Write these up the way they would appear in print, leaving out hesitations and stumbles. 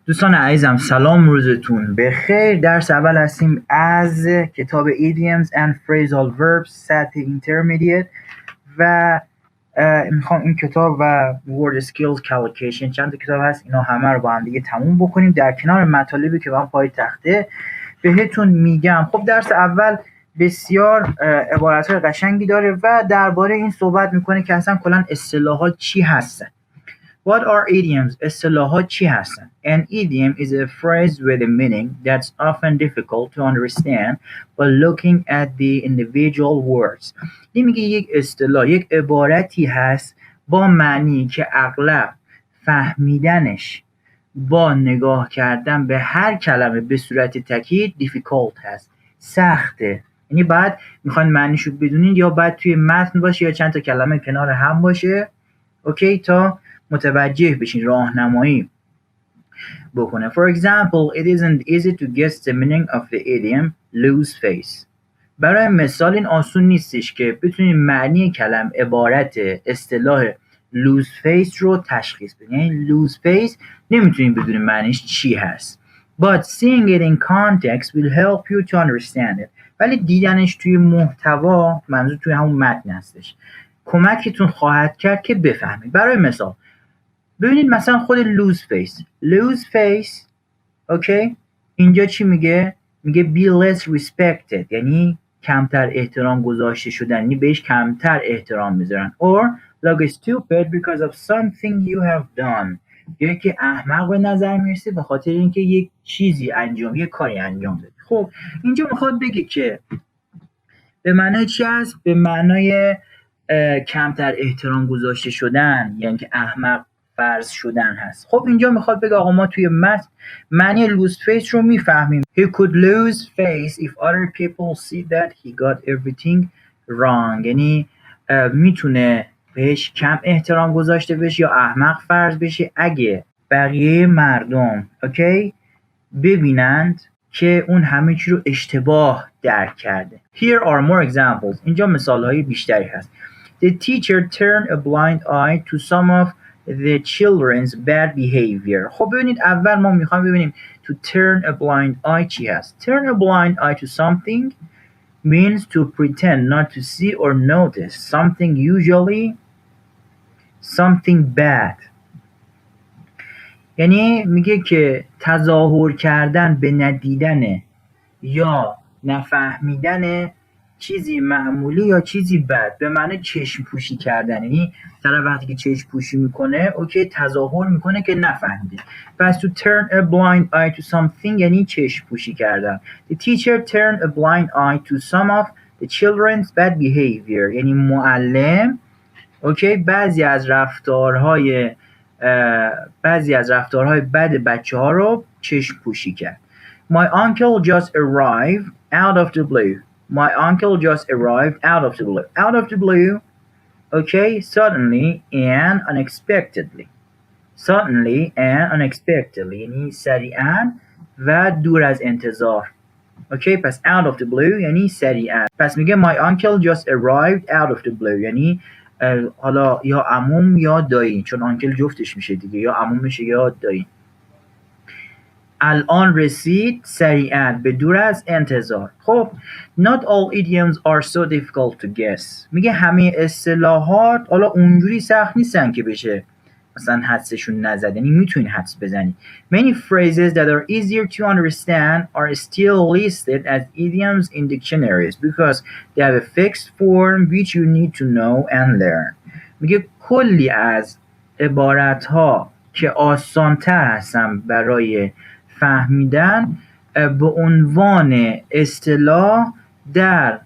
دوستان عزیزم سلام، روزتون بخیر. درس اول هستیم از کتاب idioms and phrasal verbs سطح intermediate و میخوام این کتاب و word skills calculation چند تا کتاب هست اینا همه رو با هم دیگه تموم بکنیم در کنار مطالبی که من پای تخته بهتون میگم. خب درس اول بسیار عبارت‌های قشنگی داره و درباره این صحبت میکنه که اصلا کلا اصطلاحات چی هستن. What are idioms؟ اصطلاحات چی هستن؟ An idiom is a phrase with a meaning that's often difficult to understand by looking at the individual words. این میگه یک اصطلاح یک عبارتی هست با معنی که اغلب فهمیدنش با نگاه کردن به هر کلمه به صورت تکی difficult هست، سخته. یعنی بعد میخواین معنیشو بدونید یا بعد توی متن باشه یا چند تا کلمه کنار هم باشه، اوکی، تا متوجه بشین، راهنمایی بکنه. For example, it isn't easy to guess the meaning of the idiom lose face. برای مثال این آسون نیستش که بتونید معنی کلمه عبارت اصطلاح lose face رو تشخیص بدید. یعنی lose face نمیتونید بدونید معنیش چی هست. But seeing it in context will help you to understand it. ولی دیدنش توی محتوا، منظور توی همون متن هستش، کمکتون خواهد کرد که بفهمید. برای مثال ببینید مثلا خود lose face اوکی، اینجا چی میگه؟ میگه be less respected، یعنی کمتر احترام گذاشته شدن، یعنی بهش کمتر احترام میذارن. or look stupid because of something you have done، یعنی که احمق به نظر میرسه به خاطر اینکه یک چیزی یک کاری انجام دادی. خب اینجا میخواد بگه که به معنای چی هست؟ به معنای کمتر احترام گذاشته شدن، یعنی که احمق فرض شدن هست. خب اینجا میخواد بگه آقا ما توی متن معنی lose face رو میفهمیم. He could lose face if other people see that he got everything wrong، یعنی میتونه بهش کم احترام گذاشته بشه یا احمق فرض بشه اگه بقیه مردم اوکی ببینند که اون همه چی رو اشتباه درک کرده. Here are more examples. اینجا مثالهای بیشتری هست. The teacher turned a blind eye to some of the children's bad behavior. خب ببینید اول ما میخوایم ببینیم to turn a blind eye چی هست. Turn a blind eye to something means to pretend not to see or notice something, usually something bad. یعنی میگه که تظاهر کردن به ندیدن یا نفهمیدن چیزی معمولی یا چیزی بد، به معنی چشم پوشی کردن. یعنی طرف وقتی که چشم پوشی میکنه اوکی تظاهر میکنه که نفهمیده. پس to turn a blind eye to something یعنی چشم پوشی کردن. The teacher turned a blind eye to some of the children's bad behavior، یعنی معلم اوکی بعضی از رفتارهای بد بچه ها رو چشم پوشی کرد. My uncle just arrived out of the blue. My uncle just arrived out of the blue. Out of the blue, okay, suddenly and unexpectedly. Suddenly and unexpectedly یعنی سریعا و دور از انتظار. اوکی، پس out of the blue یعنی سریعا. پس میگه my uncle just arrived out of the blue، یعنی حالا یا عموم یا دایی، چون آنکل جفتش میشه دیگه، یا عموم میشه یا دایی. الان رسید سریعا به دور از انتظار. خب not all idioms are so difficult to guess. میگه همه اصطلاحات حالا اونجوری سخت نیستن که بشه مثلا حدسشون نزد، یعنی میتونی حدس بزنی. Many phrases that are easier to understand are still listed as idioms in dictionaries because they have a fixed form which you need to know and learn. میگه کلی از عبارت‌ها که آسان‌تر هستن برای فهمیدن به عنوان اصطلاح در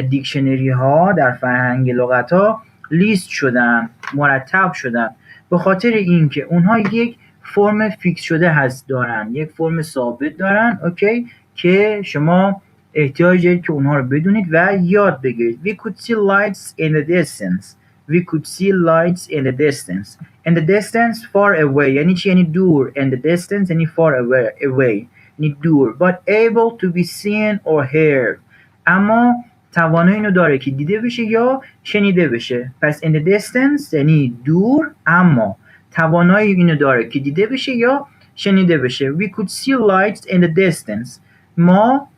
دیکشنری ها، در فرهنگ لغت ها لیست شدن، مرتب شدن، به خاطر اینکه اونها یک فرم فیکس شده هست دارن، یک فرم ثابت دارن اوکی که شما احتیاج دارید که اونها رو بدونید و یاد بگیرید. We could see lights in the distance. We could see lights in the distance. In the distance far away یعنی چی؟ یعنی دور. In the distance یعنی far away یعنی دور. But able to be seen or heard. اما توانایی اینو داره که دیده بشه یا شنیده بشه. پس in the distance یعنی دور، اما توانایی اینو داره که دیده بشه یا شنیده بشه. We could see lights in the distance. ما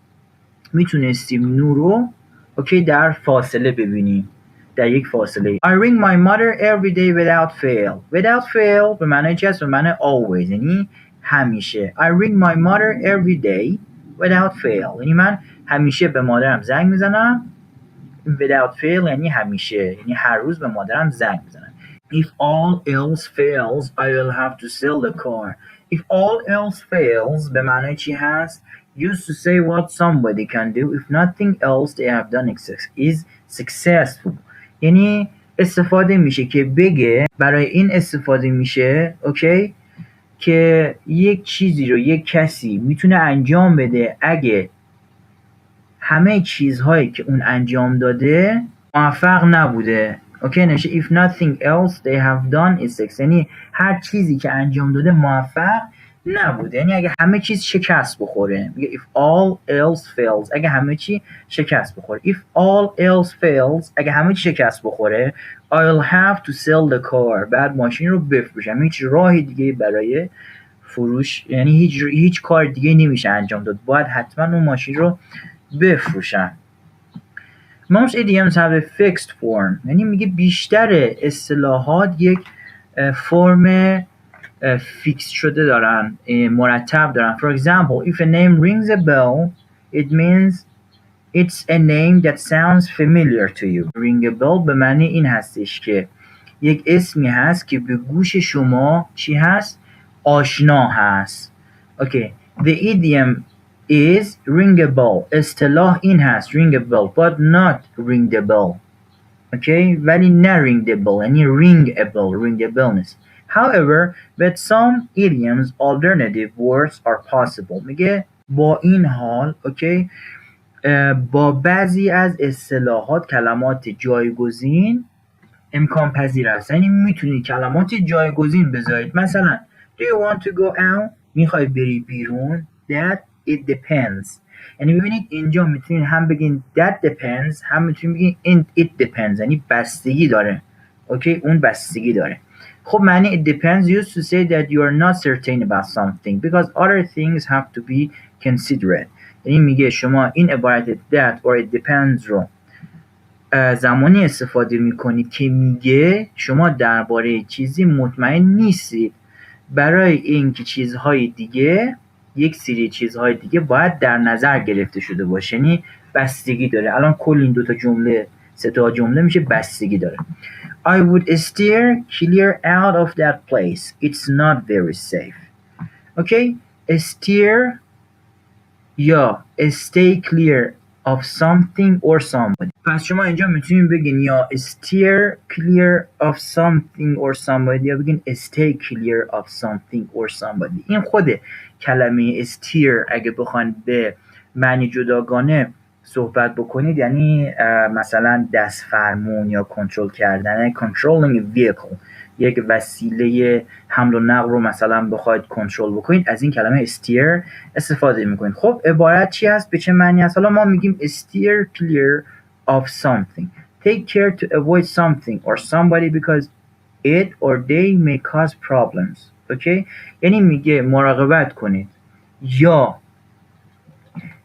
میتونستیم نور رو اوکی در فاصله ببینیم، در یک فاصله. I ring my mother every day without fail. Without fail به معنی چی هست؟ به معنی always، یعنی همیشه. I ring my mother every day without fail، یعنی من همیشه به مادرم زنگ میزنم. without fail یعنی همیشه، یعنی هر روز به مادرم زنگ میزنم. If all else fails I will have to sell the car. If all else fails به معنی چی هست؟ Used to say what somebody can do if nothing else they have done is successful. یعنی استفاده میشه که بگه، برای این استفاده میشه اوکی که یک چیزی رو یک کسی میتونه انجام بده اگه همه چیزهایی که اون انجام داده موفق نبوده. اوکی نشه if nothing else they have done is success، یعنی هر چیزی که انجام داده موفق نبوده، یعنی اگه همه چیز شکست بخوره. میگه if all else fails، اگه همه چی شکست بخوره. if all else fails اگه همه چی شکست بخوره I'll have to sell the car، بعد ماشین رو بفروشم. هیچ راهی دیگه برای فروش، یعنی هیچ کار دیگه نمیشه انجام داد، باید حتما اون ماشین رو بفروشم. Most idioms have a fixed form، یعنی میگه بیشتر اصطلاحات یک فرم فیکس شده دارن، مرتب دارن. For example, if a name rings a bell, it means it's a name that sounds familiar to you. Ring a bell به معنی این هستش که یک اسمی هست که به گوش شما چی هست؟ آشنا هست. Okay, the idiom is ring a bell. اصطلاح این هست ring a bell but not ring the bell. Okay, ولی نه ring the bell، یعنی ring a bell، ring a bell نیست. However, with some idioms alternative words are possible. میگه با این حال اوکی با بعضی از اصطلاحات کلمات جایگزین امکان پذیر است، یعنی میتونید کلمات جایگزین بذارید. مثلا do you want to go out، میخوای بری بیرون. that it depends، یعنی ببینید اینجا میتونید هم بگین that depends، هم میتونید بگین it depends، یعنی بستگی داره. اوکی اون بستگی داره. خب معنی it depends used to say that you are not certain about something because other things have to be considered. یعنی میگه شما این عبارت that or it depends رو زمانی استفاده میکنید که میگه شما درباره چیزی مطمئن نیستید، برای اینکه چیزهای دیگه، یک سری چیزهای دیگه باید در نظر گرفته شده باشه، یعنی بستگی داره. الان کل این دوتا جمله، سه تا جمله میشه بستگی داره. I would steer clear out of that place. It's not very safe. Okay? Steer یا stay clear of something or somebody. پس شما اینجا میتونید بگین یا steer clear of something or somebody یا بگین stay clear of something or somebody. این خود کلمه steer اگه بخواید به معنی جداگانه صحبت بکنید یعنی مثلا دست فرمون یا کنترل کردن، controlling a vehicle، یک وسیله حمل و نقل رو مثلا بخواید کنترل بکنید از این کلمه steer استفاده میکنید. خب عبارت چی هست؟ به چه معنی هست؟ حالا ما میگیم steer clear of something. Take care to avoid something or somebody because it or they may cause problems. اوکی؟ یعنی میگه مراقبت کنید یا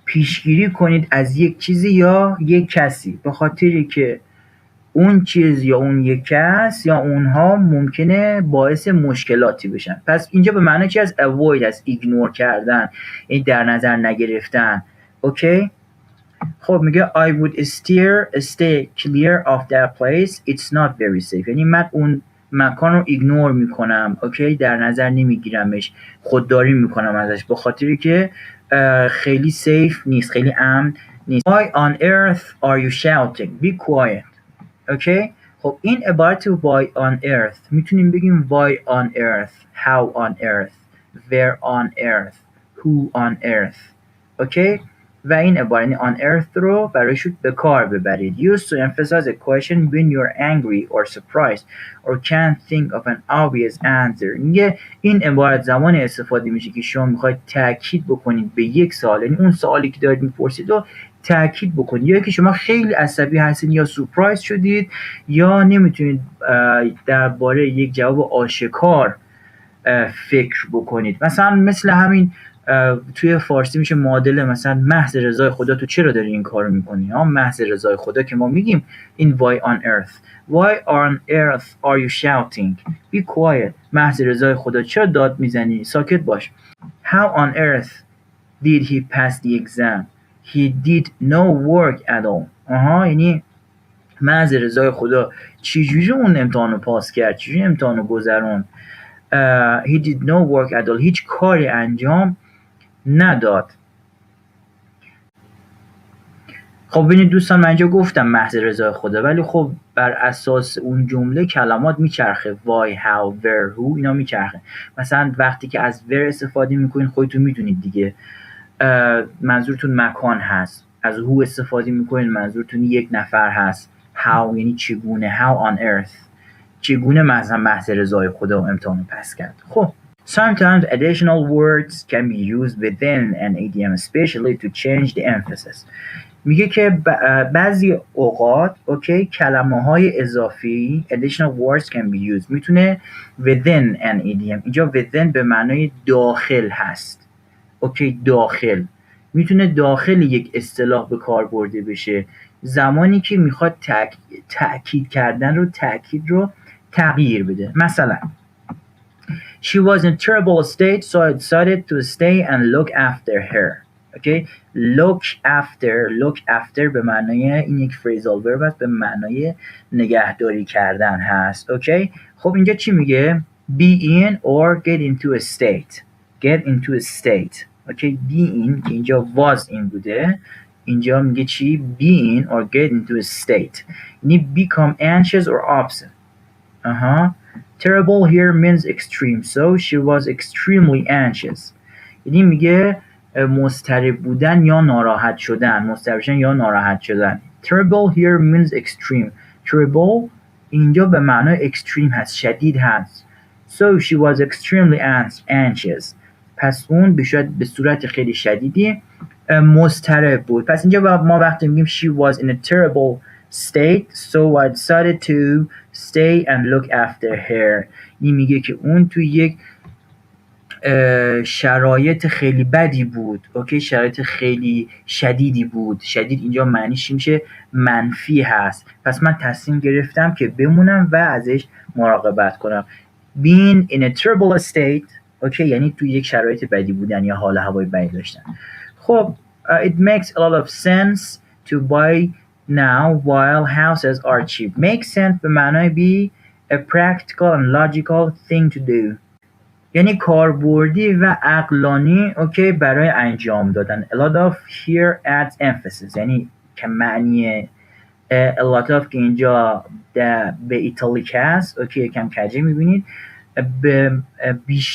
پیشگیری کنید از یک چیزی یا یک کسی به خاطری که اون چیز یا اون یک کس یا اونها ممکنه باعث مشکلاتی بشن. پس اینجا به معنی چی از avoid، از ایگنور کردن، این در نظر نگرفتن. اوکی؟ خب میگه I would stay clear of that place. It's not very safe. یعنی من اون مکان رو ایگنور میکنم. اوکی؟ در نظر نمیگیرمش، خودداری میکنم ازش به خاطری که خیلی سیف نیست، خیلی امن نیست. Why on earth are you shouting? Be quiet. اوکی؟ خب این عبارت why on earth میتونیم بگیم why on earth, how on earth, where on earth, who on earth. اوکی؟ و این عبارت on earth رو برایش به کار ببرید. Used to emphasize a question when you're angry or surprised or can't think of an obvious answer. میگه این عبارت زمان استفاده میشه که شما میخواید تاکید بکنید به یک سوال، یعنی اون سوالی که دارید میپرسید رو تاکید بکنید، یا که شما خیلی عصبی هستید یا سورپرایز شدید یا نمیتونید درباره یک جواب آشکار فکر بکنید. مثلا مثل همین توی فارسی میشه معادله مثلا محض رضای خدا تو چرا داری این کارو میکنی؟ محض رضای خدا که ما میگیم این why on earth. Why on earth are you shouting? Be quiet. محض رضای خدا چرا داد میزنی؟ ساکت باش. How on earth did he pass the exam? He did no work at all. یعنی محض رضای خدا چجوری اون امتحانو پاس کرد؟ چجوری امتحانو گذرون؟ He did no work at all. هیچ کاری انجام نداد. خب ببینید دوستان، من اینجا گفتم محض رضای خدا، ولی خب بر اساس اون جمله کلمات میچرخه. why, how, where, who اینا میچرخه. مثلا وقتی که از where استفاده میکنین خودتون میدونید دیگه، منظورتون مکان هست. از who استفاده میکنین منظورتون یک نفر هست. how یعنی چگونه. how on earth چگونه مثلا محض رضای خدا و امتحان پس کرد. خب sometimes additional words can be used within an idiom especially to change the emphasis. میگه که بعضی اوقات اوکی کلمه های اضافی additional words can be used میتونه within an idiom. اینجا within به معنای داخل هست. اوکی داخل میتونه داخل یک اصطلاح به کار برده بشه زمانی که میخواد تأکید کردن رو تغییر بده. مثلا She was in a terrible state so I decided to stay and look after her. Okay? look after به معنای این یک phrasal verb است، به معنای نگهداری کردن هست. اوکی؟ خب اینجا چی میگه؟ be in or get into a state. اوکی be in که اینجا was in بوده، اینجا میگه چی؟ be in or get into a state یعنی become anxious or upset. Terrible here means extreme, so she was extremely anxious. یعنی میگه مضطرب بودن یا ناراحت شدن. Terrible here means extreme. Terrible اینجا به معنای extreme هست، شدید هست. So she was extremely anxious. پس اون به صورت خیلی شدیدی مضطرب بود. پس اینجا ما وقتی میگیم she was in a terrible state so I decided to stay and look after her. این میگه که اون تو یک شرایط خیلی بدی بود. اوکی شرایط خیلی شدیدی بود. شدید اینجا معنیش میشه منفی هست. پس من تصمیم گرفتم که بمونم و ازش مراقبت کنم. being in a terrible state اوکی یعنی تو یک شرایط بدی بودن یا حال هوای بدی داشتن. خب it makes a lot of sense to buy now while houses are cheap. Make sense به معنای be a practical and logical thing to do یعنی کاربردی و عقلانی اوکی برای انجام دادن. allot here adds emphasis یعنی که معنی allot که اینجا به ایتالیک هست اوکی کم کجه میبینید به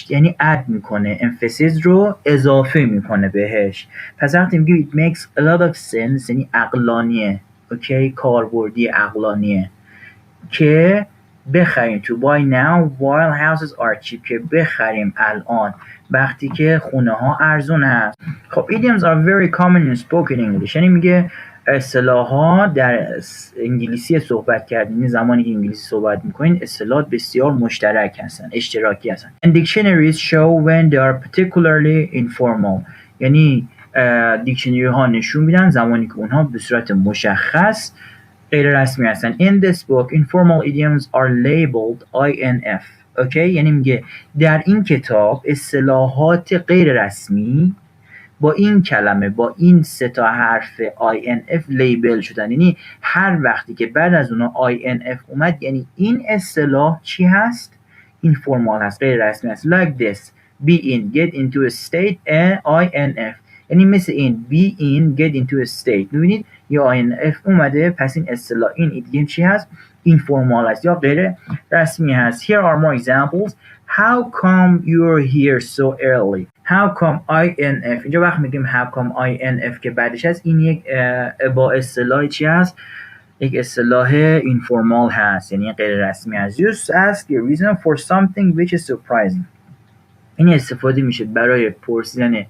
یعنی اد میکنه، emphasis رو اضافه میکنه بهش. پس وقتی میگه it makes a lot of sense یعنی عقلانیه. اوکی کاربردی عقلانیه که بخریم to buy now while houses are cheap که بخریم الان وقتی که خونه ها ارزون هست. خب idioms are very common in spoken English یعنی میگه اصطلاحات در انگلیسی صحبت کردن زمانی که انگلیسی صحبت میکنین اصطلاحات بسیار مشترک هستن، اشتراکی هستن. And dictionaries show when they are particularly informal یعنی دیکشنری ها نشون میدن زمانی که اونها به صورت مشخص غیر رسمی هستن. In this book informal idioms are labeled INF. اوکی یعنی میگه در این کتاب اصطلاحات غیر رسمی با این کلمه با این سه تا حرف INF لیبل شدن. یعنی هر وقتی که بعد از اونها INF اومد یعنی این اصطلاح چی هست؟ اینفورمال هست، غیر رسمی هست. Like this be in get into a state INF یعنی مثل این be in get into a state. ببینید یا INF اومده پس این اصطلاح این ایدیوم چی هست؟ اینفورمال هست یا غیر رسمی هست. Here are more examples. How come you're here so early? How come INF اینجا وقت میگیم how come INF که بعدش هست این یک با اصطلاح چی هست؟ یک اصطلاح اینفورمال هست یعنی غیر رسمی هست. Just ask a reason for something which is surprising. این استفاده میشه برای پرسیدن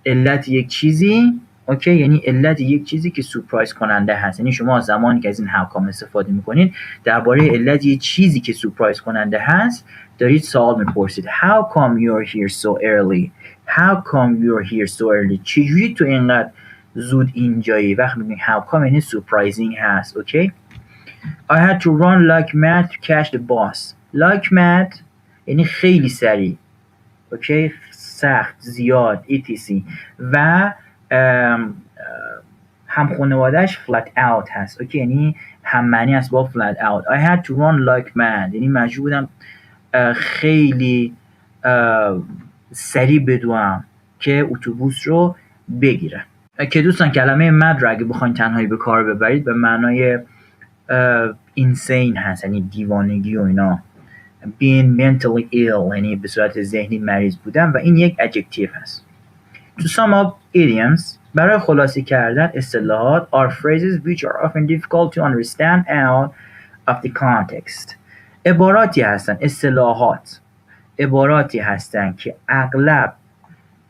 علت یک چیزی اوکی، یعنی علت یک چیزی که سورپرایز کننده هست. یعنی شما زمانی که از این how come استفاده میکنید درباره علت یک چیزی که سورپرایز کننده هست دارید سوال میپرسید. How come you're here so early? How come you're here so early? چجوری تو اینقدر زود اینجایی؟ وقتی میگین how come یعنی سورپرایزینگ هست. اوکی. I had to run like mad to catch the bus. Like mad یعنی خیلی سریع. اوکی، سخت، زیاد، etc. و هم خانوادهش flat out هست. اوکی، یعنی هم معنی است با flat out. I had to run like mad یعنی مجبور بودم خیلی سریع بدوم که اتوبوس رو بگیرم. که دوستان کلمه mad رو اگه بخواین تنهایی به کار ببرید به معنای insane هست، یعنی دیوانگی و اینا. being mentally ill یعنی به صورت ذهنی مریض بودن و این یک adjective هست. To sum up idioms برای خلاصه کردن اصطلاحات are phrases which are often difficult to understand out of the context. عباراتی هستن، اصطلاحات عباراتی هستن که اغلب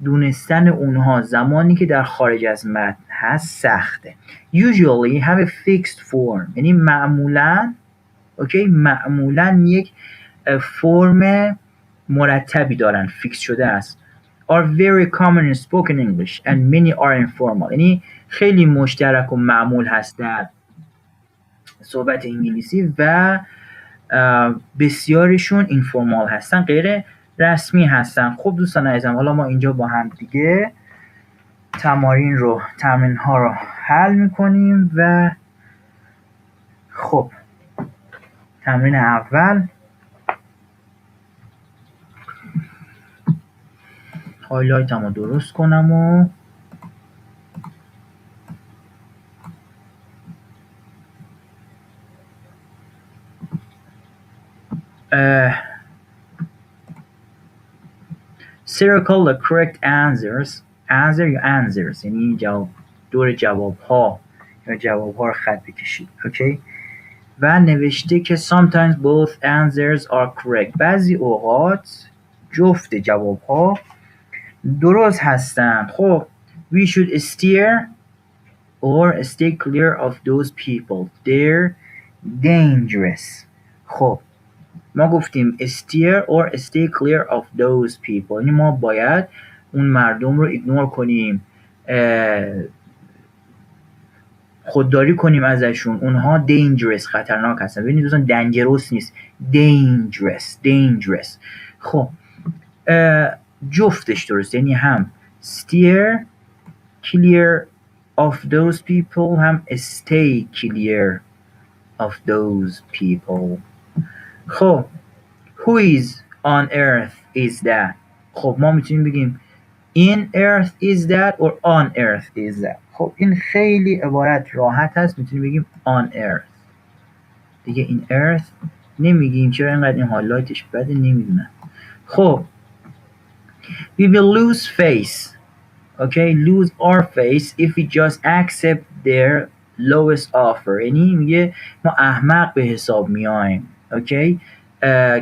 دونستن اونها زمانی که در خارج از متن هست سخته. Usually have a fixed form یعنی معمولاً یک فرم مرتبی دارن، فیکس شده است. are very common in spoken English and many are informal یعنی خیلی مشترک و معمول هست در صحبت انگلیسی و بسیارشون اینفورمال هستن، غیر رسمی هستن. خب دوستان عزیزم، حالا ما اینجا با هم دیگه تمرین ها رو حل میکنیم و خب تمرین اول هایلایت رو درست کنم و circle the correct answers. answer یا answers یعنی دور جواب ها یا جواب ها رو خط بکشید. اوکی. و نوشته که sometimes both answers are correct بعضی اوقات جفت جواب ها درست هستن. خب we should steer or stay clear of those people they're dangerous. خب ما گفتیم steer or stay clear of those people یعنی ما باید اون مردم رو ایگنور کنیم، خودداری کنیم ازشون، اونها dangerous خطرناک هستن. ببینید دوستان dangerous نیست، dangerous. خب جفتش درست یعنی هم steer clear of those people هم stay clear of those people. خب who is on earth is that. خب ما میتونیم بگیم in earth is that or on earth is that. خب این خیلی عبارت راحت هست، میتونیم بگیم on earth دیگه in earth نمیگیم. چرا اینقدر این هایلایتش بده نمیدونم. خب we will lose face. Okay, lose our face if we just accept their lowest offer. یعنی میگه ما احمق به حساب میایم. اوکی،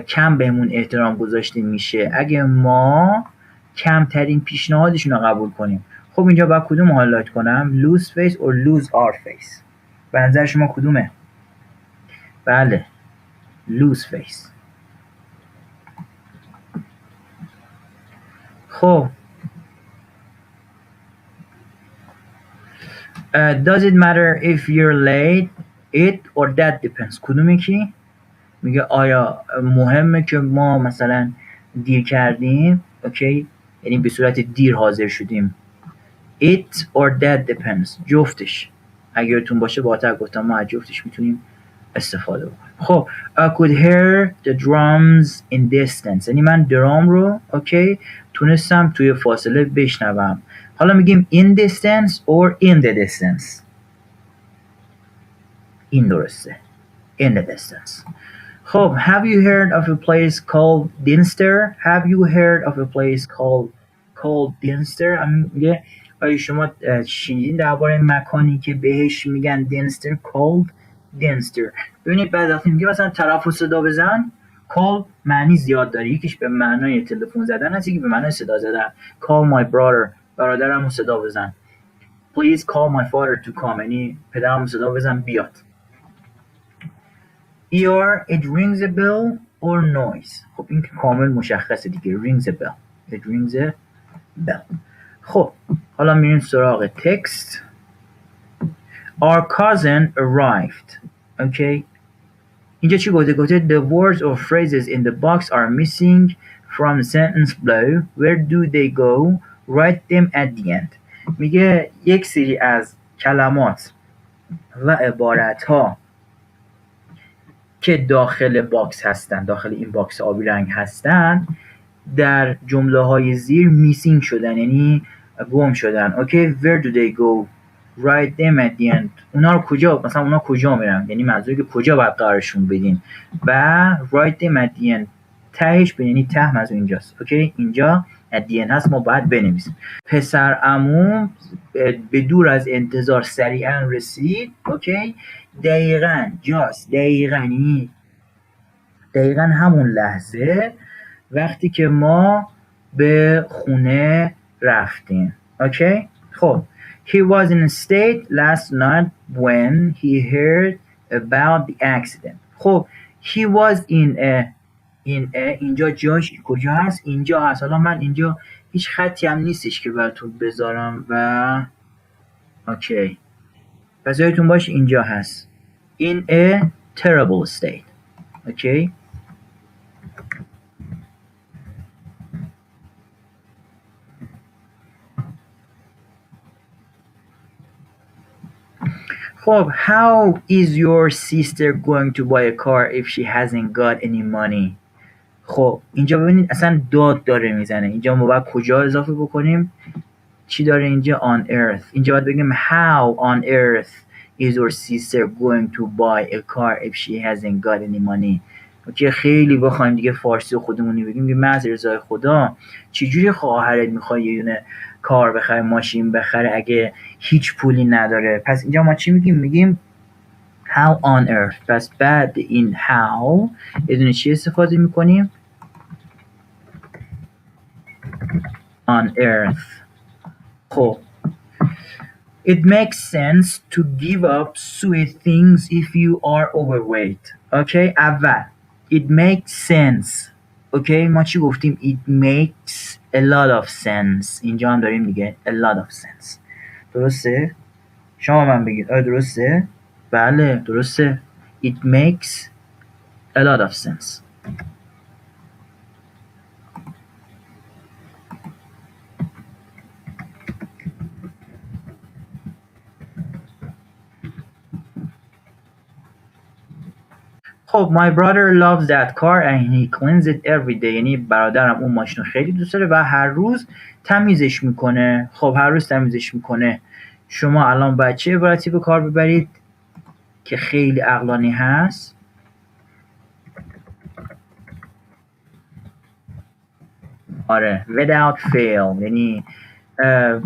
کم بهمون احترام گذاشته میشه اگه ما کمترین پیشنهادشون رو قبول کنیم. خب اینجا باید کدوم هایلایت کنم؟ lose face or lose our face. به نظر شما کدومه؟ بله lose face. خب does it matter if you're late? It or that depends. کدومی کی؟ میگه آیا مهمه که ما مثلا دیر کردیم؟ اوکی، یعنی به صورت دیر حاضر شدیم. It or that depends جفتش اگرتون باشه باهاتر گفتم ما از جفتش میتونیم استفاده بکنیم. خب I could hear the drums in distance یعنی من درام رو اوکی تونستم توی فاصله بشنوم. حالا میگیم in distance or in the distance. این درسته in the distance. خب have you heard of a place called Dinster? Have you heard of a place called Dinster? میگه آیا شما شنیدین درباره مکانی که بهش میگن Dinster؟ called Dinster. ببینید بعد وقتی میگه مثلا طرف رو صدا بزن، call معنی زیاد داره، یکیش به معنای تلفن زدن هست، یکی به معنای صدا زدن. call my brother برادرم رو صدا بزن. please call my father to come. یعنی پدرم صدا بزن بیاد. it rings a bell or noise. خب این که کامل مشخصه دیگه. rings a bell. it rings a bell. خب حالا میریم سراغ تکست. our cousin arrived. okay. اینجا چی گفته؟ the words or phrases in the box are missing from the sentence below. where do they go? write them at the end. میگه یک سری از کلمات و عبارت ها که داخل باکس هستن، داخل این باکس آبی رنگ هستن، در جمله های زیر میسینگ شدن، یعنی گم شدن. اوکی. where do they go? write them at the end. اونا رو کجا، مثلا اونا کجا میرن، یعنی منظوری که کجا باید قرارشون بدین. و write them at the end تهش به، یعنی ته منظور اینجاست. اوکی. اینجا at the end هست، ما باید بنویسیم. پسر عموم به دور از انتظار سریعا رسید. اوکی. دقیقاً جاست، دقیقاً همون لحظه وقتی که ما به خونه رفتیم. اوکی. خب he was in a state last night when he heard about the accident. خب he was in a اینجا جاش کجا هست؟ اینجا هست. حالا من اینجا هیچ خطی هم نیستش که براتون بذارم و اوکی، پس یادتون باشه اینجا هست. in a terrible state. اوکی. خب how is your sister going to buy a car if she hasn't got any money؟ خب اینجا ببینید اصلا داد داره میزنه. اینجا ما باید کجا اضافه بکنیم؟ چی داره اینجا؟ on earth. اینجا باید بگیم how on earth is your sister going to buy a car if she hasn't got any money. اوکی. خیلی بخوایم دیگه فارسی خودمونی بگیم که محض رضای خدا چجوری خواهرت میخواد یه دونه کار بخره، ماشین بخره اگه هیچ پولی نداره؟ پس اینجا ما چی میگیم؟ میگیم how on earth. پس بعد این how یه دونه چی استفاده میکنیم؟ on earth. خب it makes sense to give up sweet things if you are overweight. اوکی. اول it makes sense. اوکی. ما چی گفتیم؟ it makes a lot of sense. اینجا هم داریم دیگه a lot of sense. درسته؟ شما من بگید آره درسته؟ بله درسته. it makes a lot of sense. خب my brother loves that car and he cleans it every day. یعنی برادرم اون ماشین رو خیلی دوست داره و هر روز تمیزش میکنه. خب هر روز تمیزش میکنه. شما الان باید چه عبارتی به کار ببرید که خیلی عقلانی هست؟ آره without fail، یعنی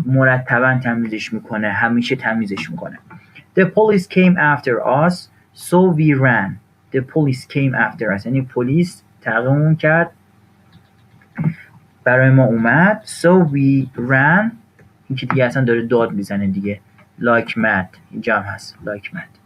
مرتبا تمیزش میکنه، همیشه تمیزش میکنه. The police came after us so we ran. The police came after us یعنی پلیس تعقیبمون کرد، برای ما اومد. So we ran. این که دیگه اصلا داره داد میزنه دیگه. like mad. اینجا هم هست like mad.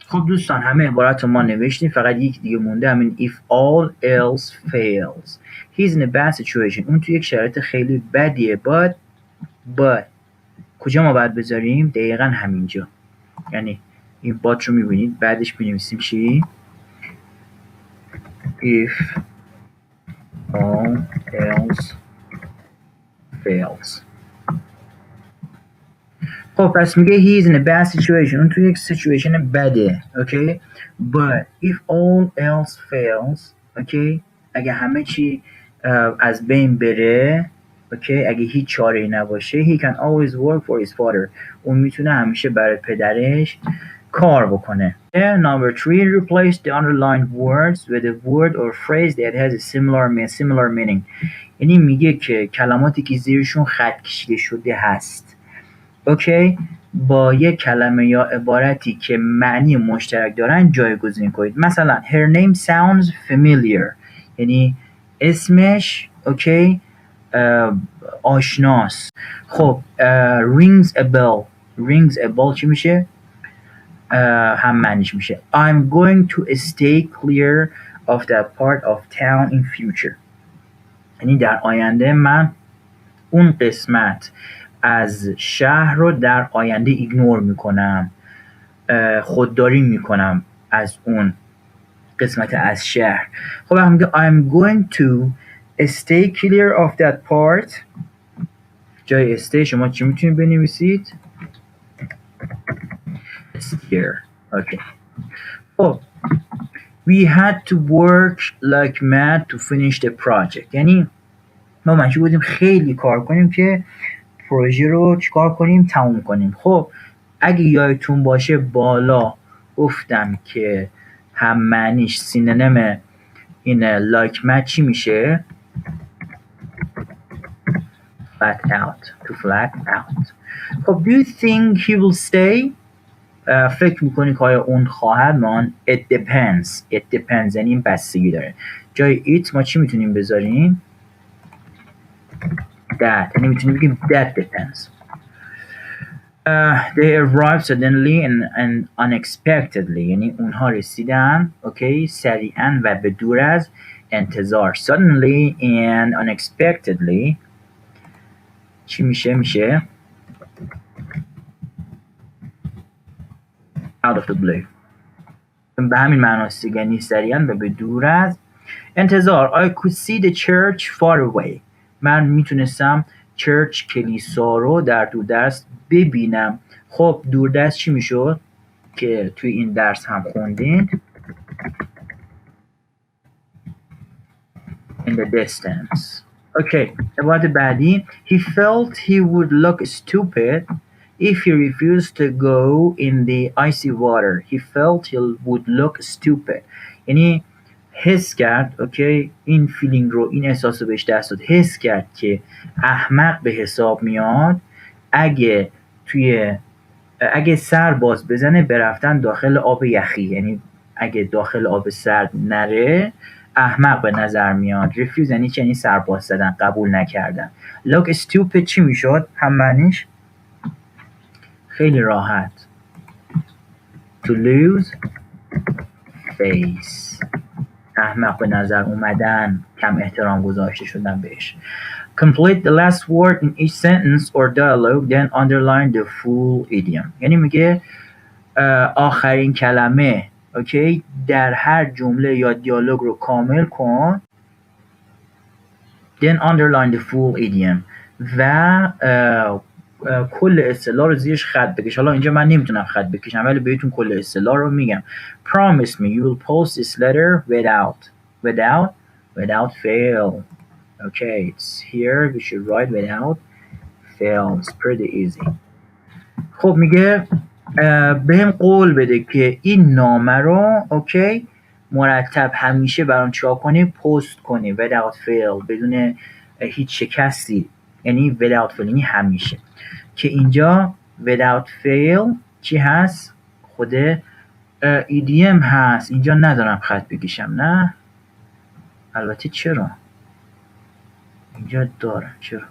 خب دوستان همه عبارت رو ما نوشتیم، فقط یک دیگه مونده، همین if all else fails. He's in a bad situation. اون تو یک شرایط خیلی بدیه. but کجا ما باید بذاریم؟ دقیقا همینجا. یعنی این but رو میبینید بعدش بنویسیم چی؟ if all else fails. خب پس میگه he is in a bad situation. اون تو یک situation بده. اوکی. but if all else fails. اوکی. اگه همه چی از بین بره. اوکی. اگه هیچ چاره‌ای نباشه he can always work for his father. اون میتونه همیشه برای پدرش کار بکنه. Number 3 replace the underlined words with a word or phrase that has a similar meaning. یعنی میگه که کلماتی که زیرشون خط کشیده شده هست اوکی با یک کلمه یا عبارتی که معنی مشترک دارن جایگزین کنید. مثلا her name sounds familiar. یعنی اسمش اوکی آشناست. خب rings a bell. rings a bell چی میشه؟ هم معنیش میشه I'm going to stay clear of that part of town in future. یعنی در آینده من اون قسمت از شهر رو در آینده ایگنور میکنم، خودداری میکنم از اون قسمت از شهر. خب هم میگه I'm going to stay clear of that part. جای stay شما چی میتونید بنویسید؟ Here. Okay. خب we had to work like mad to finish the project. یعنی ما مجبور بودیم خیلی کار کنیم که پروژه رو چیکار کنیم؟ تموم کنیم. خب اگه یادتون باشه بالا گفتم که هم معنیش سینونیم این like mad چی میشه؟ flat out. To flat out. خب do you think he will stay? فکر میکنی که آیا اون خواهد مان؟ It depends. It depends یعنی این بستگی داره. جای it ما چی میتونیم بذاریم؟ That. یعنی میتونیم بگیم that depends. They arrived suddenly and unexpectedly. یعنی اونها رسیدن اوکی سریعا و به دور از انتظار. Suddenly and unexpectedly چی میشه out of the blue. به همین معناست یعنی سریعا و به دور از انتظار. I could see the church far away. من میتونستم چرچ کلیسا رو در دوردست ببینم. خب دوردست چی میشد که توی این درس هم خوندین؟ In the distance. اوکی عبارت بعدی he felt he would look stupid if he refused to go in the icy water. He felt he would look stupid. یعنی حس کرد اوکی این فیلینگ رو این احساس رو بهش دست داد. حس کرد که احمق به حساب میاد اگه سر باز بزنه به رفتن داخل آب یخی. یعنی اگه داخل آب سرد نره احمق به نظر میاد. refuse یعنی چی؟ یعنی سر باز زدن، قبول نکردن. look stupid چی میشد؟ هم معنیش خیلی راحت to lose face. احمق به نظر اومدن، کم احترام گذاشته شدن بهش. Complete the last word in each sentence or dialogue then underline the full idiom. یعنی میگه آخرین کلمه اوکی در هر جمله یا دیالوگ رو کامل کن then underline the full idiom و کل اصطلاح رو زیرش خط بکش. حالا اینجا من نمیتونم خط بکشم ولی بهتون کل اصطلاح رو میگم. Promise me you will post this letter without fail. Okay, it's here. We should write without fail. It's pretty easy. خب میگه بهم قول بده که این نامه رو اوکی مرتب همیشه برام چیکار کنی؟ پست کنی without fail بدون هیچ شکستی. یعنی without fail یعنی همیشه. که اینجا without fail چی هست؟ خود idiom هست. اینجا ندارم خط بکشم نه؟ البته چرا؟ اینجا دارم. چرا؟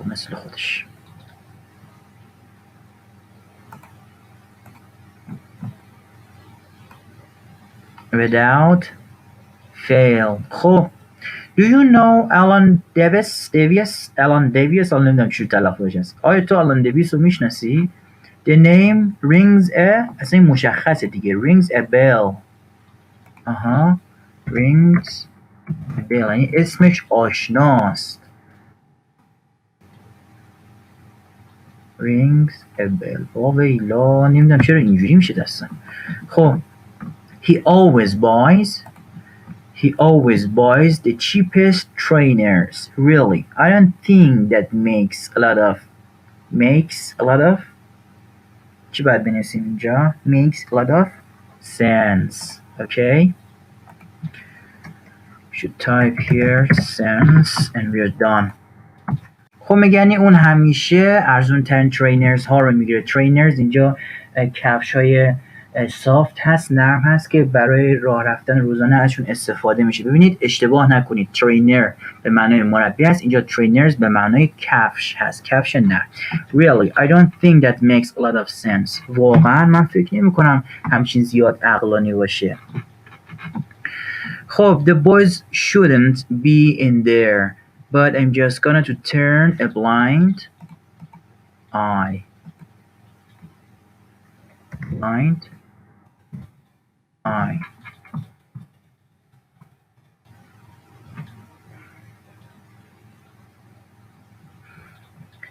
مثل خودش. without fail. خب do you know Alan Davis حالا نمیدونم چجوری تلفظش است. آیا تو آلان دیویس رو میشناسی؟ The name rings a اصلا این مشخصه دیگه rings a bell. rings a bell یعنی اسمش آشناست. rings a bell. ویلا نمیدونم چرا اینجوری میشه دستم. خب he always buys the cheapest trainers. Really, I don't think that makes a lot of چی باید بنویسیم اینجا؟ makes a lot of sense. Okay, should type here sense and we're done. خب میگنی اون همیشه ارزون ترین ترینرز ها رو میگیره. ترینرز اینجا کفش های سافت هست، نرم هست که برای راه رفتن روزانه ازشون استفاده میشه. ببینید اشتباه نکنید، ترینر به معنای مربی هست، اینجا ترینرز به معنای کفش هست، کفش نرم. Really, I don't think that makes a lot of sense. واقعا من فکر نمی کنم همچین زیاد عقلانی باشه. خب the boys shouldn't be in there, but I'm just gonna to turn a blind eye. Blind eye.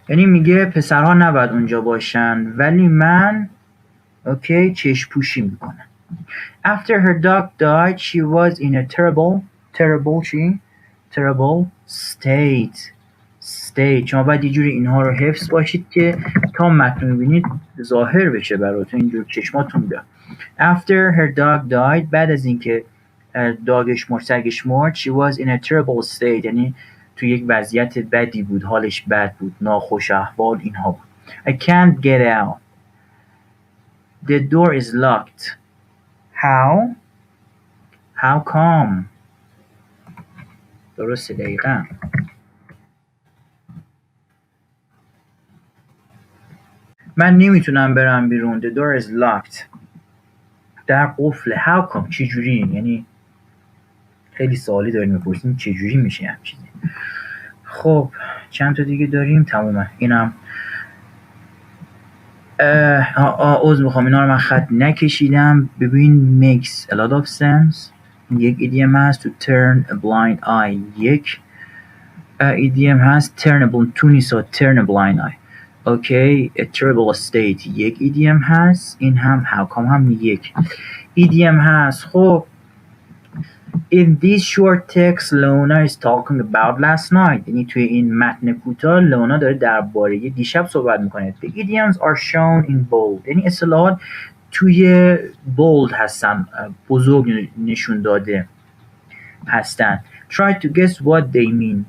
یعنی میگه پسرها نباید اونجا باشن ولی من اوکی چشم پوشی میکنم. After her dog died, she was in a terrible state. شما باید یه جوری اینها رو حفظ باشید که تا متن میبینید ظاهر بشه براتون، اینجور چشماتون بیاد. After her dog died, بعد از اینکه داگش مرد، سگش مرد، she was in a terrible state، یعنی تو یک وضعیت بدی بود، حالش بد بود، ناخوش احوال اینها بود. I can't get out. The door is locked. How come؟ درسته دقیقا. من نمیتونم برم بیرون. The door is locked. در قفله. How come؟ چجوری؟ یعنی خیلی سوالی داریم میپرسیم چجوری میشه هم چیزی. خب چند تا دیگه داریم تمومه. اینم عذر میخوام اینا رو من خط نکشیدم. ببین makes a lot of sense یک ایدیم هست. to turn a blind eye یک ایدیم هست. turnable تو نیست، turn a blind eye. اوکی a terrible state یک ایدیم هست. این هم how come هم یک ایدیم هست. خب in this short text Lona is talking about last night. یعنی توی این متن کوتاه لونا داره درباره دیشب صحبت میکنه. The idioms are shown in bold. یعنی اصطلاحات توی bold هستن، بزرگ نشون داده هستن. Try to guess what they mean.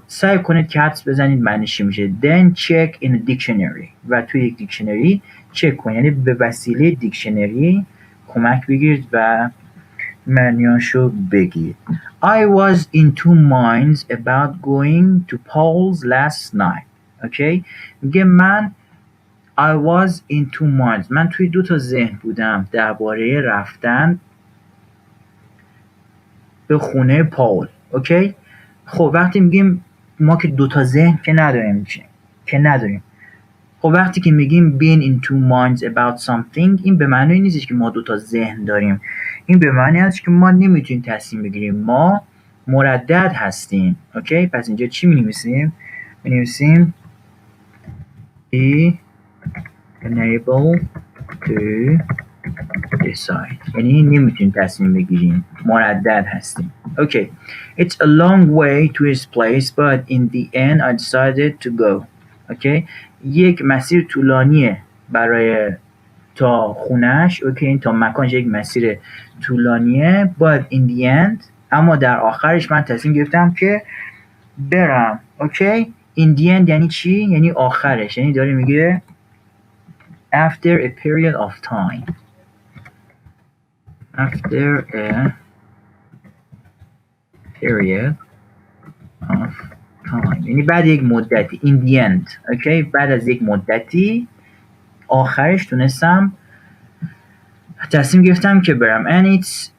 سعی کنید که حدس بزنید معنیش چی میشه. Then check in a dictionary. و توی یک دیکشنری چک کنید، یعنی به وسیله دیکشنری کمک بگیرید و معنیاشو بگید. I was in two minds about going to Paul's last night. Okay؟ میگه من I was in two minds. من توی دو تا ذهن بودم درباره رفتن به خونه پاول. اوکی؟ خب وقتی میگیم ما که دو تا ذهن که نداریم. خب وقتی که میگیم being in two minds about something، این به معنی نیستش که ما دو تا ذهن داریم. این به معنی هست که ما نمیتونیم تصمیم بگیریم، ما مردد هستیم. اوکی؟ پس اینجا چی می‌نویسیم؟ می‌نویسیم be unable to decide. یعنی نمیتونیم تصمیم بگیریم، مردد هستیم. اوکی. It's a long way to his place but in the end I decided to go. اوکی؟ یک مسیر طولانیه برای تا خونش. اوکی؟ تا مکانش یک مسیر طولانیه but in the end، اما در آخرش من تصمیم گرفتم که برم. اوکی؟ in the end یعنی چی؟ یعنی آخرش، یعنی داره میگه after a period of time. After a period of time یعنی بعد یک مدتی. in the end. اوکی؟ بعد از یک مدتی آخرش تونستم تصمیم گرفتم که برم. and it's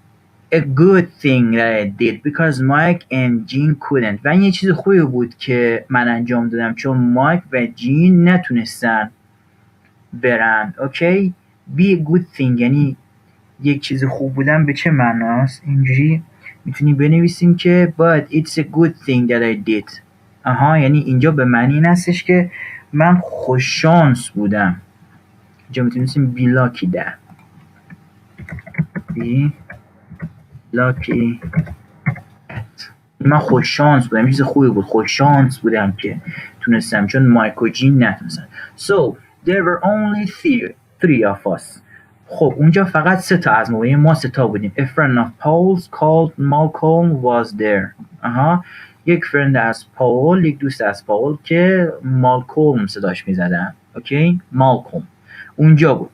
a good thing that I did because Mike and Jean couldn't. و این یه چیز خوبی بود که من انجام دادم چون مایک و جین نتونستن برن. اوکی؟ be a good thing یعنی یک چیز خوب بودن به چه معناست؟ اینجوری میتونیم بنویسیم که but it's a good thing that I did. یعنی اینجا به معنی این هستش که من خوششانس بودم. اینجا میتونیم be lucky that. be lucky that. من خوششانس بودم، چیز خوبی بود، خوششانس بودم که تونستم چون مایک و جین نتونستن. So there were only three of us. خب اونجا فقط سه تا از ما سه تا بودیم. A friend of Paul's called Malcolm was there. یک فرند از پاول، یک دوست از پاول که مالکوم صداش میزدن. اوکی؟ مالکوم اونجا بود.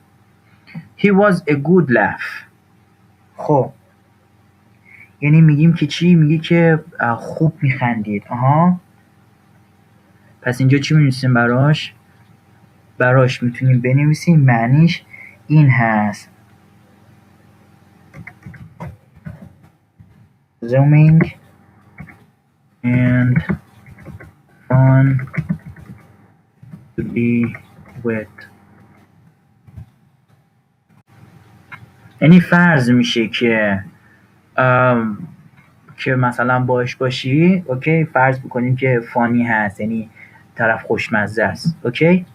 He was a good laugh. خب یعنی میگیم که چی؟ میگی که خوب میخندید. پس اینجا چی می‌نویسیم براش؟ براش میتونیم بنویسیم معنیش این هست. Zooming and fun to be with. یعنی فرض میشه که مثلا باش باشی، اوکی، فرض بکنیم که فانی هست، یعنی طرف خوشمزه است، اوکی.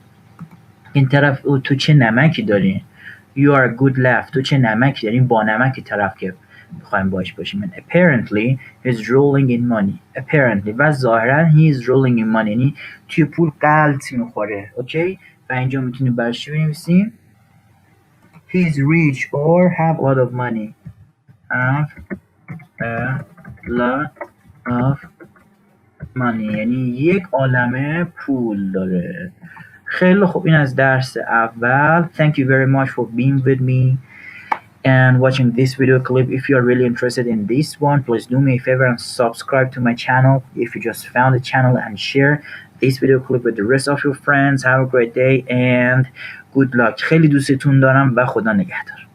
این طرف تو چه نمکی داری؟ You are a good laugh. تو چه نمکی داری؟ با نمکی طرف که میخوایم باش باشیم. Apparently he's rolling in money. Apparently و ظاهرا he is rolling in money، یعنی توی پول غلط میخوره، اوکی. و اینجا میتونیم برش چی بنویسیم؟ He is rich or have a lot of money. Have a lot of money یعنی یک عالمه پول داره. خیلی خوب، این از درس اول. Thank you very much for being with me and watching this video clip. If you are really interested in this one, please do me a favor and subscribe to my channel if you just found the channel, and share this video clip with the rest of your friends. Have a great day and good luck. خیلی دوستتون دارم و خدا نگهدار.